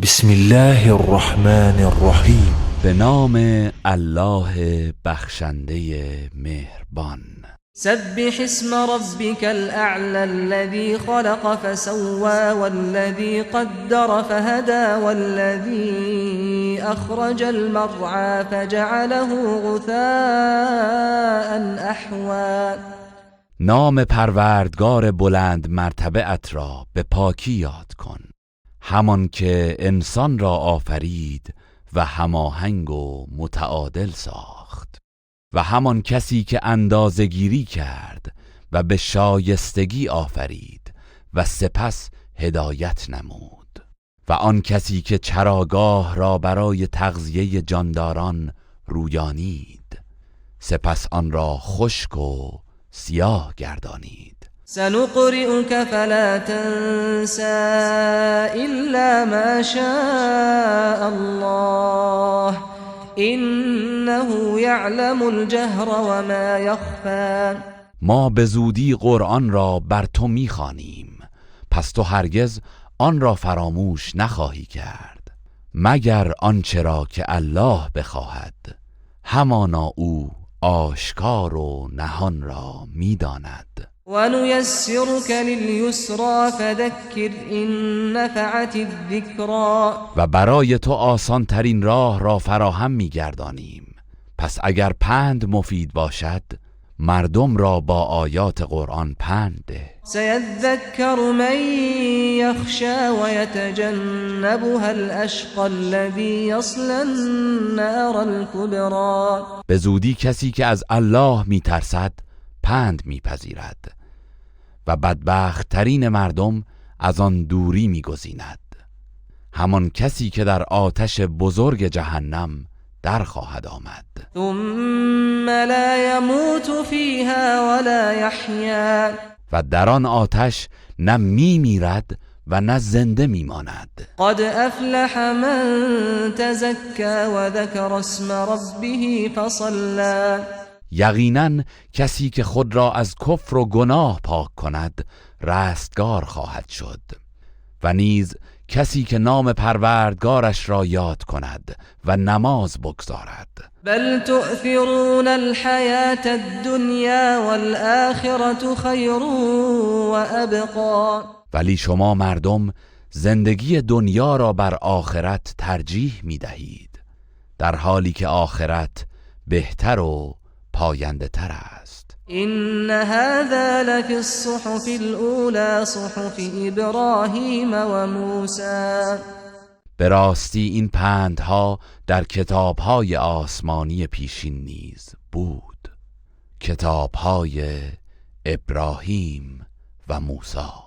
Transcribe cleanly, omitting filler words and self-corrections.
بسم الله الرحمن الرحیم. به نام الله بخشنده مهربان. سبح اسم ربك الأعلى الذي خلق فسوى والذي قدر فهدى والذي أخرج المرعى فجعله غثاء أحوى. نام پروردگار بلند مرتبه ات را به پاکی یاد کن، همان که انسان را آفرید و هماهنگ و متعادل ساخت، و همان کسی که اندازه‌گیری کرد و به شایستگی آفرید و سپس هدایت نمود، و آن کسی که چراگاه را برای تغذیه جانداران رویانید، سپس آن را خشک و سیاه گردانید. سنقرئك فلا تنسى إلا ما شاء الله إنه يعلم الجهر وما يخفى. ما به زودی قرآن را بر تو می‌خوانیم، پس تو هرگز آن را فراموش نخواهی کرد مگر آنچه را که الله بخواهد، همانا او آشکار و نهان را می‌داند. ونيسرك لليسرى فذكر إن نفعت الذكرى. و برای تو آسان ترین راه را فراهم می‌گردانیم، پس اگر پند مفید باشد مردم را با آیات قرآن پند ده. سيذكر من يخشى ويتجنبها الأشقى الذي يصلى النار الكبرى. به زودی کسی که از الله می‌ترسد پند می‌پذیرد و بدبخت ترین مردم از آن دوری می‌گزیند، همان کسی که در آتش بزرگ جهنم در خواهد آمد. ثم لا يموت فيها ولا يحيا. و در آن آتش نه می‌میرد و نه زنده می‌ماند. قد افلح من تزكى وذكر اسم ربه فصلى. یقینا کسی که خود را از کفر و گناه پاک کند رستگار خواهد شد، و نیز کسی که نام پروردگارش را یاد کند و نماز بگزارد. بل تؤثرون الحياة الدنيا والآخرة خير وأبقى. ولی شما مردم زندگی دنیا را بر آخرت ترجیح می دهید، در حالی که آخرت بهتر و پاینده تر است. إن هذا لفي الصحف الأولى صحف إبراهيم وموسى. به راستی این پندها در کتاب‌های آسمانی پیشین نیز بود، کتاب‌های ابراهیم و موسی.